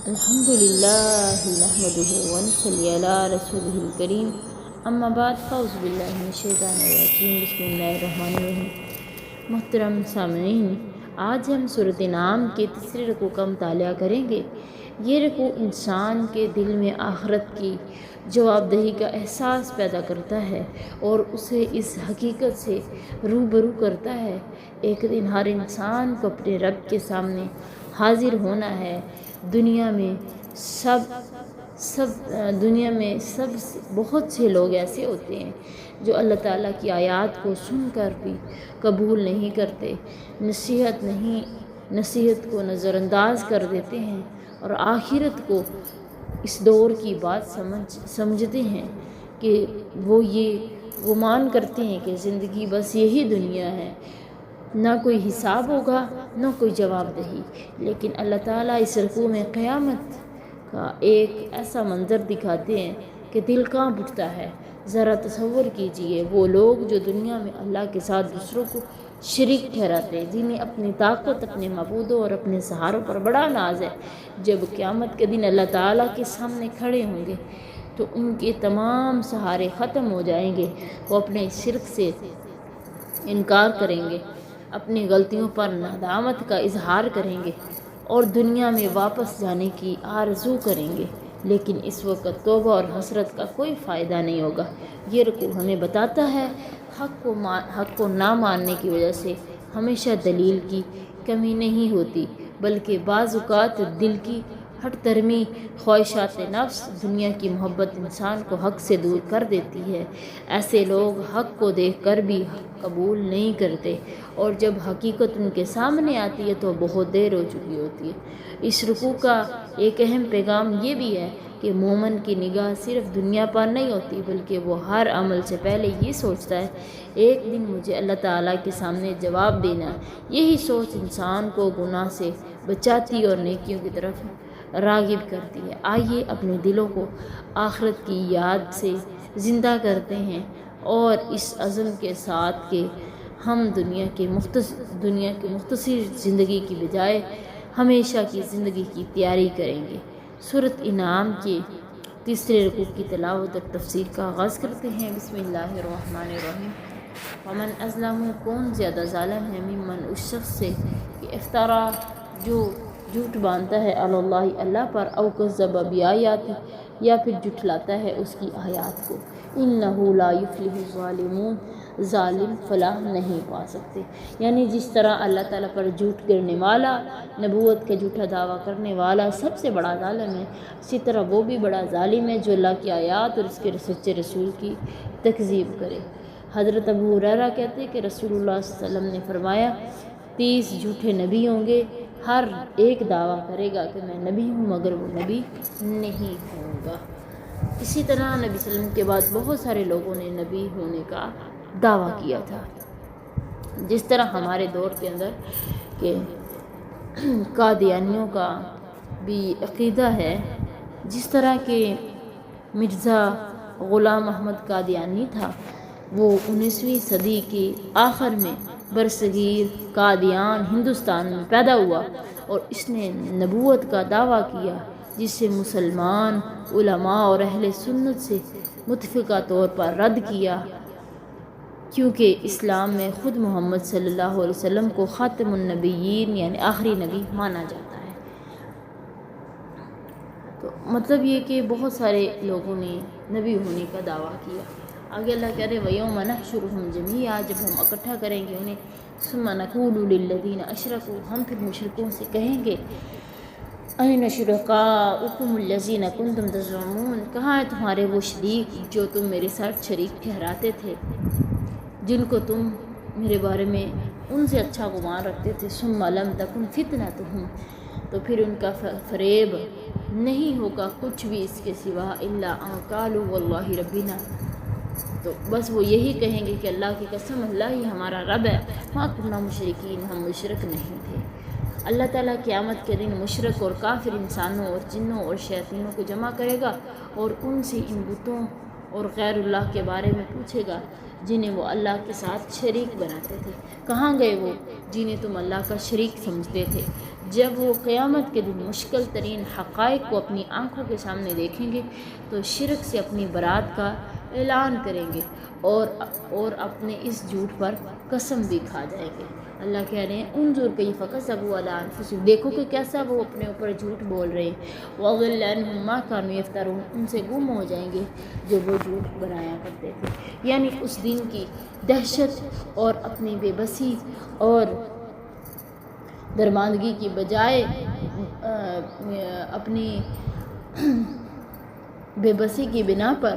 الحمدللہ نحمدہ ونصلی علی رسولہ الکریم اما بعد فاعوذ باللہ من الشیطان الرجیم بسم اللہ الرحمن الرحیم۔ محترم سامعین، آج ہم سورۃ انعام کے تیسرے رکوع کا مطالعہ کریں گے۔ یہ رکوع انسان کے دل میں آخرت کی جواب دہی کا احساس پیدا کرتا ہے اور اسے اس حقیقت سے روبرو کرتا ہے ایک دن ہر انسان کو اپنے رب کے سامنے حاضر ہونا ہے۔ دنیا میں بہت سے لوگ ایسے ہوتے ہیں جو اللہ تعالیٰ کی آیات کو سن کر بھی قبول نہیں کرتے، نصیحت کو نظر انداز کر دیتے ہیں اور آخرت کو اس دور کی بات سمجھتے ہیں کہ وہ یہ گمان کرتے ہیں کہ زندگی بس یہی دنیا ہے، نہ کوئی حساب ہوگا نہ کوئی جواب دہی۔ لیکن اللہ تعالیٰ اس رکوع میں قیامت کا ایک ایسا منظر دکھاتے ہیں کہ دل کانپ اٹھتا ہے۔ ذرا تصور کیجئے وہ لوگ جو دنیا میں اللہ کے ساتھ دوسروں کو شریک ٹھہراتے ہیں، جنہیں اپنی طاقت، اپنے معبودوں اور اپنے سہاروں پر بڑا ناز ہے، جب قیامت کے دن اللہ تعالیٰ کے سامنے کھڑے ہوں گے تو ان کے تمام سہارے ختم ہو جائیں گے۔ وہ اپنے شرک سے انکار کریں گے، اپنی غلطیوں پر ندامت کا اظہار کریں گے اور دنیا میں واپس جانے کی آرزو کریں گے، لیکن اس وقت توبہ اور حسرت کا کوئی فائدہ نہیں ہوگا۔ یہ رکوع ہمیں بتاتا ہے حق کو نہ ماننے کی وجہ سے ہمیشہ دلیل کی کمی نہیں ہوتی، بلکہ بعض اوقات دل کی ہٹ درمی، خواہشات نفس، دنیا کی محبت انسان کو حق سے دور کر دیتی ہے۔ ایسے لوگ حق کو دیکھ کر بھی قبول نہیں کرتے اور جب حقیقت ان کے سامنے آتی ہے تو بہت دیر ہو چکی ہوتی ہے۔ اس رکوع کا ایک اہم پیغام یہ بھی ہے کہ مومن کی نگاہ صرف دنیا پر نہیں ہوتی، بلکہ وہ ہر عمل سے پہلے یہ سوچتا ہے ایک دن مجھے اللہ تعالیٰ کے سامنے جواب دینا ہے۔ یہی سوچ انسان کو گناہ سے بچاتی اور نیکیوں کی طرف راغب کرتی ہے۔ آئیے اپنے دلوں کو آخرت کی یاد سے زندہ کرتے ہیں اور اس عزم کے ساتھ کہ ہم دنیا کی مختصر زندگی کی بجائے ہمیشہ کی زندگی کی تیاری کریں گے۔ سورۃ انعام کے تیسرے رکوع کی تلاوت اور تفسیر کا آغاز کرتے ہیں۔ بسم اللہ الرحمن الرحیم۔ ومن اظلم، کون زیادہ ظالم ہے، ممن اس شخص سے کہ افترا، جو جھوٹ باندھتا ہے، علی اللہ، اللہ پر، او کذب بآیاتہ، یا پھر جھٹلاتا ہے اس کی آیات کو۔ انہ لا یفلح الظالمون، ظالم فلاح نہیں پا سکتے۔ یعنی جس طرح اللہ تعالیٰ پر جھوٹ گرنے والا، نبوت کا جھوٹا دعویٰ کرنے والا سب سے بڑا ظالم ہے، اسی طرح وہ بھی بڑا ظالم ہے جو اللہ کی آیات اور اس کے سچے رسول کی تکذیب کرے۔ حضرت ابو ہریرہ کہتے ہیں کہ رسول اللہ صلی اللہ علیہ وسلم نے فرمایا 30 جھوٹے نبی ہوں گے، ہر ایک دعویٰ کرے گا کہ میں نبی ہوں، مگر وہ نبی نہیں ہوگا۔ اسی طرح نبی صلی اللہ علیہ وسلم کے بعد بہت سارے لوگوں نے نبی ہونے کا دعویٰ کیا تھا، جس طرح ہمارے دور کے اندر کہ قادیانیوں کا بھی عقیدہ ہے، جس طرح کہ مرزا غلام احمد قادیانی تھا، وہ 19ویں صدی کی آخر میں برصغیر قادیان ہندوستان میں پیدا ہوا اور اس نے نبوت کا دعویٰ کیا، جسے مسلمان علماء اور اہل سنت سے متفقہ طور پر رد کیا، کیونکہ اسلام میں خود محمد صلی اللہ علیہ وسلم کو خاتم النبیین یعنی آخری نبی مانا جاتا ہے۔ تو مطلب یہ کہ بہت سارے لوگوں نے نبی ہونے کا دعویٰ کیا۔ آگے اللہ کہہ رہے وَيَوْمَ نَحْشُرُهُمْ جَمِيعًا، جب ہم اکٹھا کریں گے انہیں، ثُمَّ نَقُولُ لِلَّذِينَ أَشْرَكُوا، ہم پھر مشرکوں سے کہیں گے أَيْنَ شُرَكَاؤُكُمُ الَّذِينَ كُنتُمْ تَزْعُمُونَ، کہاں ہیں تمہارے وہ شریک جو تم میرے ساتھ شریک ٹھہراتے تھے، جن کو تم میرے بارے میں ان سے اچھا گمان رکھتے تھے۔ ثُمَّ لَمْ تَكُنْ فِتْنَتُهُمْ، تو پھر ان کا فریب نہیں ہوگا کچھ بھی اس کے سوا، إِلَّا أَن قَالُوا وَاللَّهِ رَبِّنَا، تو بس وہ یہی کہیں گے کہ اللہ کی قسم اللہ ہی ہمارا رب ہے، مَا كُنَّا مُشْرِكِينَ، ہم مشرک نہیں تھے۔ اللہ تعالیٰ قیامت کے دن مشرک اور کافر انسانوں اور جنوں اور شیاطینوں کو جمع کرے گا اور ان سے ان بتوں اور غیر اللہ کے بارے میں پوچھے گا جنہیں وہ اللہ کے ساتھ شریک بناتے تھے۔ کہاں گئے وہ جنہیں تم اللہ کا شریک سمجھتے تھے؟ جب وہ قیامت کے دن مشکل ترین حقائق کو اپنی آنکھوں کے سامنے دیکھیں گے تو شرک سے اپنی برات کا اعلان کریں گے اور اپنے اس جھوٹ پر قسم بھی کھا جائیں گے۔ اللہ کہہ رہے ہیں انظر کیف کذبوا علی انفسہم، دیکھو کہ کیسا وہ اپنے اوپر جھوٹ بول رہے ہیں۔ وَضِلَّ عَنْهُمْ مَا كَانُوا يَفْتَرُونَ، ان سے گم ہو جائیں گے جو وہ جھوٹ بنایا کرتے تھے۔ یعنی اس دن کی دہشت اور اپنی بے بسی اور درماندگی کی بجائے اپنی بے بسی کی بنا پر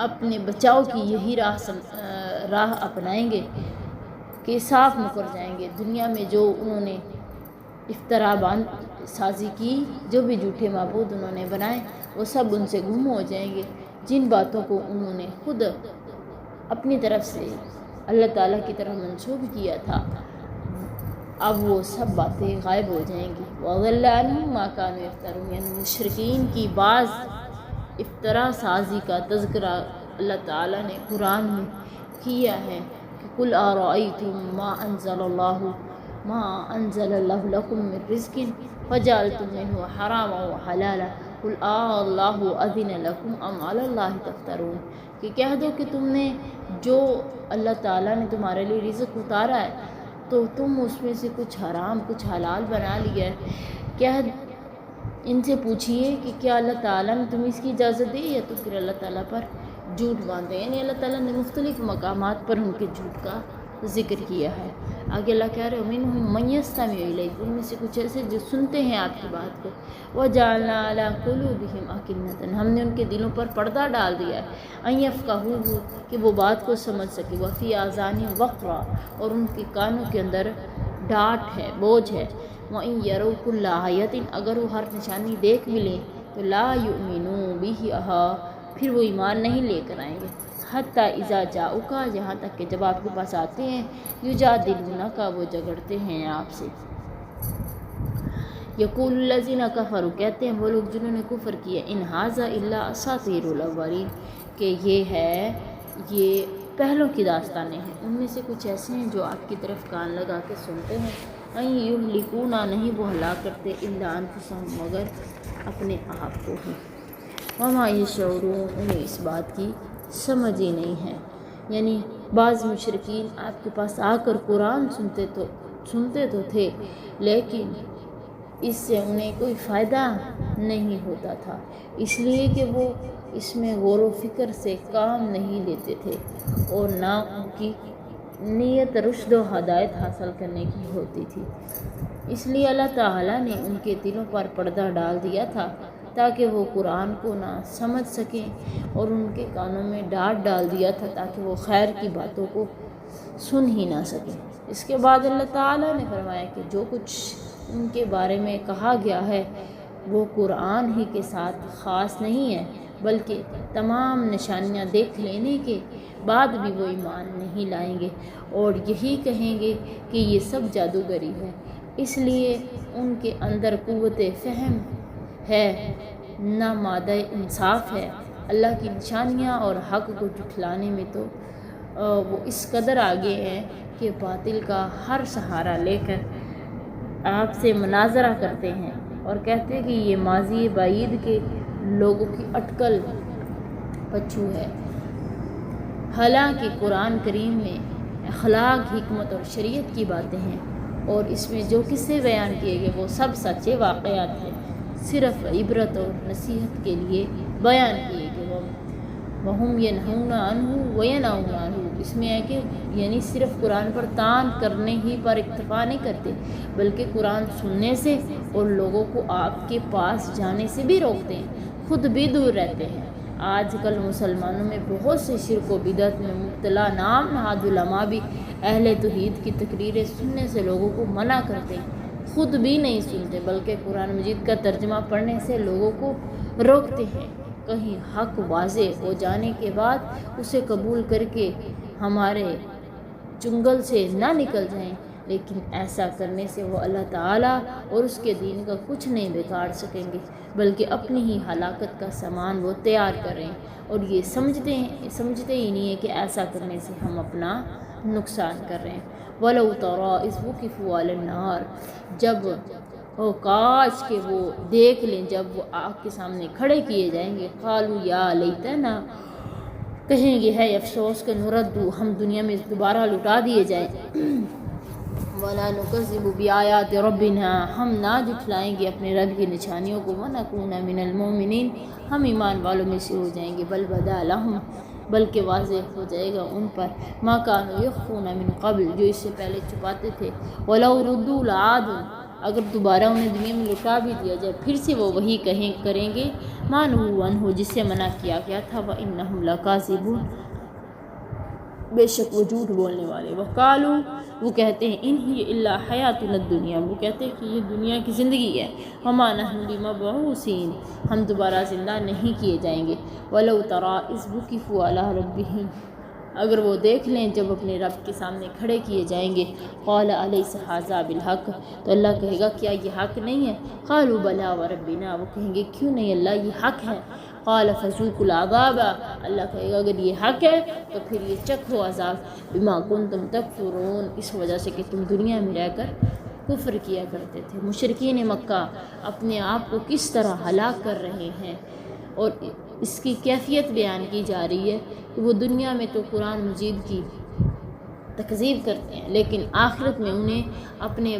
اپنے بچاؤ کی یہی راہ اپنائیں گے کہ صاف مکر جائیں گے۔ دنیا میں جو انہوں نے افترا سازی کی، جو بھی جھوٹے معبود انہوں نے بنائے، وہ سب ان سے گم ہو جائیں گے۔ جن باتوں کو انہوں نے خود اپنی طرف سے اللہ تعالیٰ کی طرف منسوب کیا تھا، اب وہ سب باتیں غائب ہو جائیں گی۔ وَضَلَّ عَنْهُمْ مَا كَانُوا يَفْتَرُونَ، یعنی مشرکین کی بعض افترا سازی کا تذکرہ اللہ تعالیٰ نے قرآن میں کیا ہے کہ قُلْ أَرَأَيْتُمْ مَا أَنزَلَ اللَّهُ لَكُم مِّن رِّزْقٍ فَجَعَلْتُم مِّنْهُ حَرَامًا وَحَلَالًا قُلْ اللَّهُ أَذِنَ لَكُمْ أَمْ عَلَى اللَّهِ تَفْتَرُونَ، کہ کہہ دو کہ تم نے جو اللہ تعالیٰ نے تمہارے لیے رزق اتارا ہے تو تم اس میں سے کچھ حرام کچھ حلال بنا لیا ہے۔ کیا ان سے پوچھئے کہ کیا اللہ تعالیٰ نے تمہیں اس کی اجازت دی، یا تو پھر اللہ تعالیٰ پر جھوٹ باندھے۔ یعنی اللہ تعالیٰ نے مختلف مقامات پر ان کے جھوٹ کا ذکر کیا ہے۔ آگے اللہ کہہ رہے وَمِنْهُم مَّن يَسْتَمِعُ إِلَيْكَ، ان میں سے کچھ ایسے جو سنتے ہیں آپ کی بات کو۔ وَجَعَلْنَا عَلَىٰ قُلُوبِهِمْ أَكِنَّةً، ہم نے ان کے دلوں پر پردہ ڈال دیا ہے، أَن يَفْقَهُوهُ، کہ وہ بات کو سمجھ سکے، وَفِي آذَانِهِمْ وَقْرًا، اور ان کے کانوں کے اندر ڈانٹ ہے، بوجھ ہے۔ وَإِن يَرَوْا كُلَّ آيَةٍ، اگر وہ ہر نشانی دیکھ بھی لیں تو لَا يُؤْمِنُوا بِهِ، پھر وہ ایمان نہیں لے کر آئیں گے۔ حتیٰ اذا جاؤک، یہاں تک کہ جب آپ کے پاس آتے ہیں، یجادلونک، وہ جھگڑتے ہیں آپ سے۔ یقول الذین کفروا، کہتے ہیں وہ لوگ جنہوں نے کفر کیا، ان ھذا الا اساطیر الاولین، کہ یہ پہلوں کی داستانیں ہیں۔ ان میں سے کچھ ایسے ہیں جو آپ کی طرف کان لگا کے سنتے ہیں۔ ان یہلکون، نہیں وہ ہلاک کرتے، الا انفسہم، مگر اپنے آپ کو ہی۔ وما یشعرون، انہیں اس بات کی سمجھ ہی نہیں ہے۔ یعنی بعض مشرکین آپ کے پاس آ کر قرآن سنتے تو تھے، لیکن اس سے انہیں کوئی فائدہ نہیں ہوتا تھا، اس لیے کہ وہ اس میں غور و فکر سے کام نہیں لیتے تھے، اور نہ ان کی نیت رشد و ہدایت حاصل کرنے کی ہوتی تھی۔ اس لیے اللہ تعالیٰ نے ان کے دلوں پر پردہ ڈال دیا تھا تاکہ وہ قرآن کو نہ سمجھ سکیں، اور ان کے کانوں میں ڈانٹ ڈال دیا تھا تاکہ وہ خیر کی باتوں کو سن ہی نہ سکیں۔ اس کے بعد اللہ تعالیٰ نے فرمایا کہ جو کچھ ان کے بارے میں کہا گیا ہے وہ قرآن ہی کے ساتھ خاص نہیں ہے، بلکہ تمام نشانیاں دیکھ لینے کے بعد بھی وہ ایمان نہیں لائیں گے، اور یہی کہیں گے کہ یہ سب جادوگری ہے۔ اس لیے ان کے اندر قوت فہم ہے، نہ مادہ انصاف ہے۔ اللہ کی نشانیاں اور حق کو جھٹلانے میں تو وہ اس قدر آگے ہیں کہ باطل کا ہر سہارا لے کر آپ سے مناظرہ کرتے ہیں، اور کہتے ہیں کہ یہ ماضی بعید کے لوگوں کی اٹکل پچھو ہے۔ حالانکہ قرآن کریم میں اخلاق، حکمت اور شریعت کی باتیں ہیں، اور اس میں جو قصے بیان کیے گئے وہ سب سچے واقعات ہیں، صرف عبرت اور نصیحت کے لیے بیان کیے گئے۔ وَهُمْ يَنْهَوْنَ عَنْهُ وَيَنْأَوْنَ عَنْهُ، اس میں ہے کہ یعنی صرف قرآن پر طعن کرنے ہی پر اکتفا نہیں کرتے، بلکہ قرآن سننے سے اور لوگوں کو آپ کے پاس جانے سے بھی روکتے ہیں، خود بھی دور رہتے ہیں۔ آج کل مسلمانوں میں بہت سے شرک و بدعت میں مبتلا نام نہاد علماء بھی اہل توحید کی تقریریں سننے سے لوگوں کو منع کرتے ہیں، خود بھی نہیں سنتے، بلکہ قرآن مجید کا ترجمہ پڑھنے سے لوگوں کو روکتے ہیں۔ کہیں حق واضح ہو جانے کے بعد اسے قبول کر کے ہمارے چنگل سے نہ نکل جائیں، لیکن ایسا کرنے سے وہ اللہ تعالیٰ اور اس کے دین کا کچھ نہیں بگاڑ سکیں گے، بلکہ اپنی ہی ہلاکت کا سامان وہ تیار کر رہے ہیں، اور یہ سمجھتے ہی نہیں ہے کہ ایسا کرنے سے ہم اپنا نقصان کر رہے ہیں۔ وَلَوْ تَرَىٰ إِذْ وُقِفُوا عَلَى النَّارِ، جب او کاش کہ وہ دیکھ لیں جب وہ آگ کے سامنے کھڑے کیے جائیں گے، قالوا یا لیتنا، کہیں گے ہے افسوس کہ نردو، ہم دنیا میں دوبارہ لٹا دیے جائیں، ولا نکذب بآیات ربنا، ہم نہ جھٹلائیں گے اپنے رب کی نشانیوں کو، ونکون من المؤمنین، ہم ایمان والوں میں سے ہو جائیں گے، بل بدا لہم، بلکہ واضح ہو جائے گا ان پر، ما کانوا یخفون من قبل، جو اس سے پہلے چھپاتے تھے، ولو ردوا لعادوا، اگر دوبارہ انہیں دنیا میں لٹا بھی دیا جائے پھر سے وہ وہی کریں گے، ما نہوا عنہ، جس سے منع کیا گیا تھا، وانہم لکاذبون، بے شک وہ جھوٹ بولنے والے، وقالوا، وہ کہتے ہیں ان ہی الا حیاتنا الدنیا، وہ کہتے ہیں کہ یہ دنیا کی زندگی ہے، وما نحن بمبعوثین، ہم دوبارہ زندہ نہیں کیے جائیں گے، ولو تری اذ وقفوا علی ربہم، اگر وہ دیکھ لیں جب اپنے رب کے سامنے کھڑے کیے جائیں گے، قال الیس ھذا بالحق، تو اللہ کہے گا کیا یہ حق نہیں ہے، قالوا بلی وربنا، وہ کہیں گے کیوں نہیں اللہ یہ حق ہے، قال فذوقوا العذاب، اللہ کہے گا اگر یہ حق ہے تو پھر یہ چکھو عذاب، بما کنتم تکفرون، اس وجہ سے کہ تم دنیا میں رہ کر کفر کیا کرتے تھے۔ مشرکین مکہ اپنے آپ کو کس طرح ہلاک کر رہے ہیں، اور اس کی کیفیت بیان کی جا رہی ہے کہ وہ دنیا میں تو قرآن مجید کی تکذیب کرتے ہیں، لیکن آخرت میں انہیں اپنے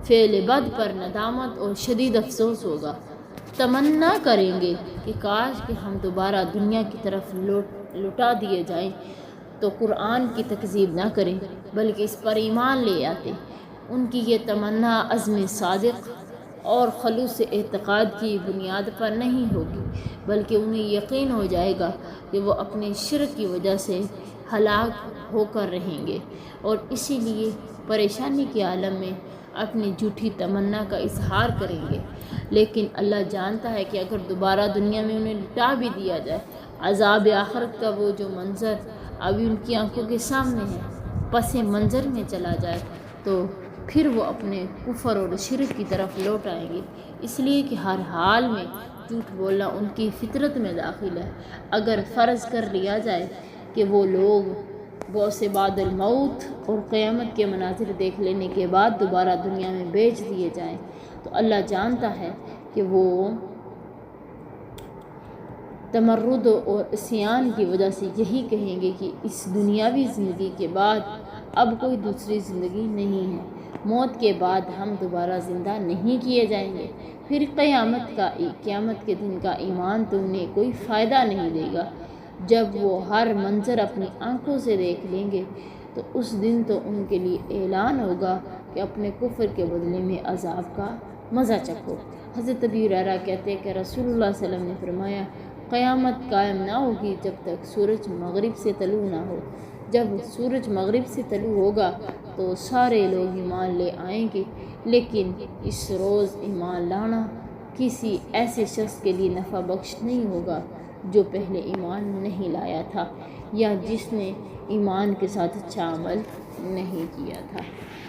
فعل بد پر ندامت اور شدید افسوس ہوگا، تمنا کریں گے کہ کاش کہ ہم دوبارہ دنیا کی طرف لوٹا دیے جائیں تو قرآن کی تکذیب نہ کریں بلکہ اس پر ایمان لے آتے۔ ان کی یہ تمنا عزم صادق اور خلوص اعتقاد کی بنیاد پر نہیں ہوگی، بلکہ انہیں یقین ہو جائے گا کہ وہ اپنے شرک کی وجہ سے ہلاک ہو کر رہیں گے، اور اسی لیے پریشانی کے عالم میں اپنی جھوٹی تمنا کا اظہار کریں گے، لیکن اللہ جانتا ہے کہ اگر دوبارہ دنیا میں انہیں لٹا بھی دیا جائے، عذاب آخرت کا وہ جو منظر ابھی ان کی آنکھوں کے سامنے ہے پس منظر میں چلا جائے تو پھر وہ اپنے کفر اور شرک کی طرف لوٹ آئیں گے، اس لیے کہ ہر حال میں جھوٹ بولنا ان کی فطرت میں داخل ہے۔ اگر فرض کر لیا جائے کہ وہ لوگ بعث بعد الموت اور قیامت کے مناظر دیکھ لینے کے بعد دوبارہ دنیا میں بھیج دیے جائیں تو اللہ جانتا ہے کہ وہ تمرد اور عصیان کی وجہ سے یہی کہیں گے کہ اس دنیاوی زندگی کے بعد اب کوئی دوسری زندگی نہیں ہے، موت کے بعد ہم دوبارہ زندہ نہیں کیے جائیں گے، پھر قیامت کے دن کا ایمان تو انہیں کوئی فائدہ نہیں دے گا۔ جب وہ ہر منظر اپنی آنکھوں سے دیکھ لیں گے تو اس دن تو ان کے لیے اعلان ہوگا کہ اپنے کفر کے بدلے میں عذاب کا مزہ چکھو۔ حضرت ابی ہریرہ کہتے ہیں کہ رسول اللہ صلی اللہ علیہ وسلم نے فرمایا قیامت قائم نہ ہوگی جب تک سورج مغرب سے طلوع نہ ہو، جب سورج مغرب سے طلوع ہوگا تو سارے لوگ ایمان لے آئیں گے، لیکن اس روز ایمان لانا کسی ایسے شخص کے لیے نفع بخش نہیں ہوگا جو پہلے ایمان نہیں لایا تھا یا جس نے ایمان کے ساتھ اچھا عمل نہیں کیا تھا۔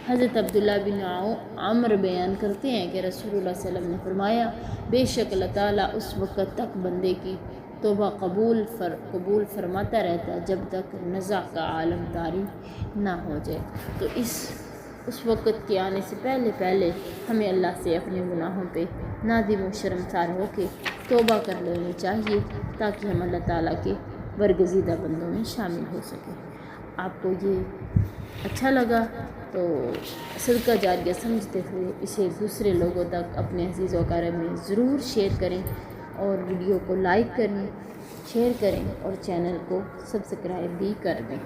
حضرت عبداللہ بن عمر بیان کرتے ہیں کہ رسول اللہ صلی اللہ علیہ وسلم نے فرمایا بے شک اللہ تعالیٰ اس وقت تک بندے کی توبہ قبول فرماتا رہتا ہے جب تک نزع کا عالم طاری نہ ہو جائے۔ تو اس وقت کے آنے سے پہلے ہمیں اللہ سے اپنے گناہوں پہ نادم و شرمسار ہو کے توبہ کر لینی چاہیے تاکہ ہم اللہ تعالیٰ کے برگزیدہ بندوں میں شامل ہو سکیں۔ آپ کو یہ اچھا لگا تو صدقہ جاریہ سمجھتے ہوئے اسے دوسرے لوگوں تک اپنے عزیز و اقارب میں ضرور شیئر کریں، اور ویڈیو کو لائک کریں، شیئر کریں اور چینل کو سبسکرائب بھی کر دیں۔